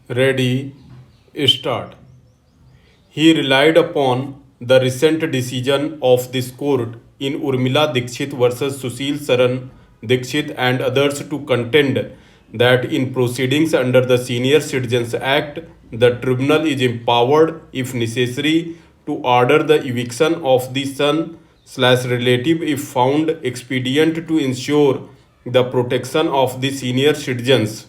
Ready, start. He relied upon the recent decision of this court in Urmila Dikshit versus Sushil Saran Dikshit and others to contend that in proceedings under the Senior Citizens Act, the tribunal is empowered, if necessary, to order the eviction of the son/relative if found expedient to ensure the protection of the senior citizens.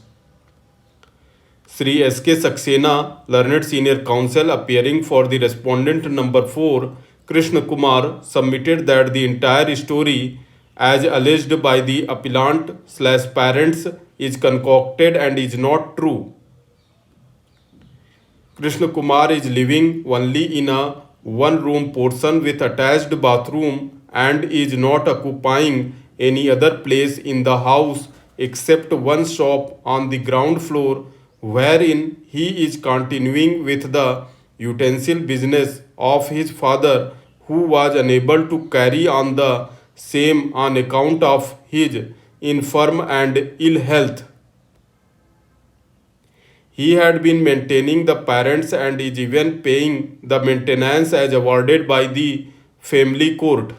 Sri S.K. Saxena, learned senior counsel appearing for the respondent number 4, Krishna Kumar, submitted that the entire story, as alleged by the appellant/parents, is concocted and is not true. Krishna Kumar is living only in a one-room portion with attached bathroom and is not occupying any other place in the house except one shop on the ground floor wherein he is continuing with the utensil business of his father who was unable to carry on the same on account of his infirm and ill health. He had been maintaining the parents and is even paying the maintenance as awarded by the family court.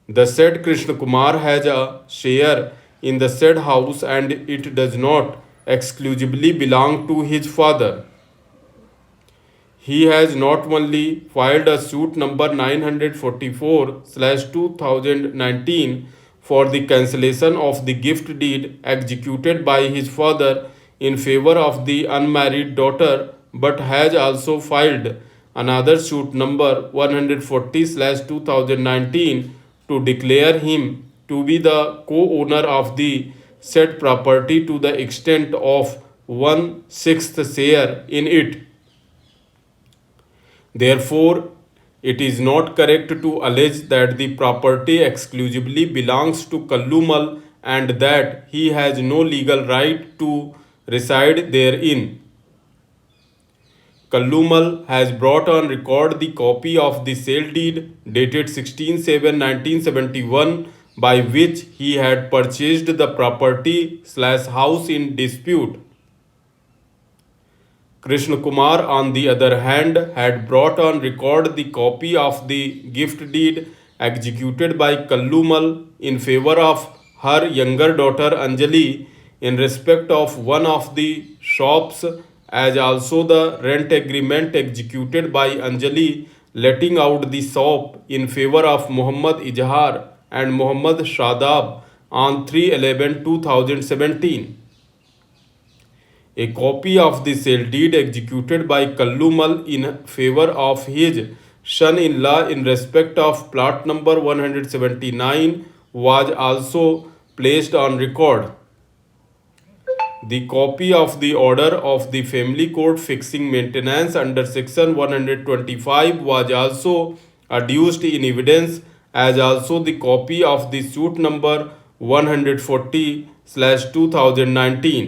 The said Krishna Kumar has a share in the said house and it does not exclusively belong to his father. He has not only filed a suit number 944/2019 for the cancellation of the gift deed executed by his father in favor of the unmarried daughter, but has also filed another suit number 140/2019 to declare him to be the co-owner of the said property to the extent of 1/6 share in it. Therefore, it is not correct to allege that the property exclusively belongs to Kallumal and that he has no legal right to reside therein. Kallumal has brought on record the copy of the sale deed dated 16/7/1971 by which he had purchased the property/house in dispute. Krishna Kumar, on the other hand, had brought on record the copy of the gift deed executed by Kallumal in favor of her younger daughter Anjali in respect of one of the shops, as also the rent agreement executed by Anjali letting out the shop in favor of Muhammad Izhar and Muhammad Shadab on 3/11/2017. A copy of the sale deed executed by Kallumal in favor of his son-in-law in respect of plot number 179 was also placed on record. The copy of the order of the family court fixing maintenance under section 125 was also adduced in evidence, as also the copy of the suit number 140/2019.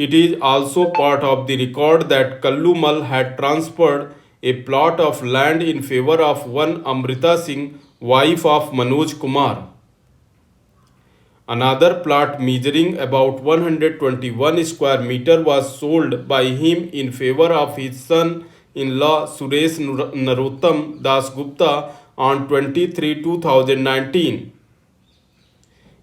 It is also part of the record that Kallumal had transferred a plot of land in favor of one Amrita Singh, wife of Manoj Kumar. Another plot measuring about 121 square meter was sold by him in favor of his son-in-law Suresh Narottam Das Gupta on 23/2019.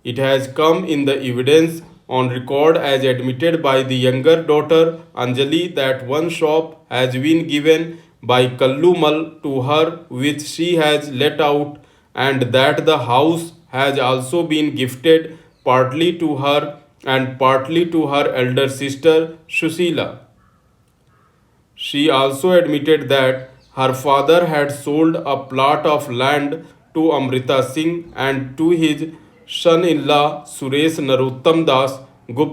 It has come in the evidence on record as admitted by the younger daughter Anjali that one shop has been given by Kallumal to her which she has let out and that the house has also been gifted partly to her and partly to her elder sister Sushila. She also admitted that her father had sold a plot of land to Amrita Singh and to his son-in-law Suresh Narottam Das Gupta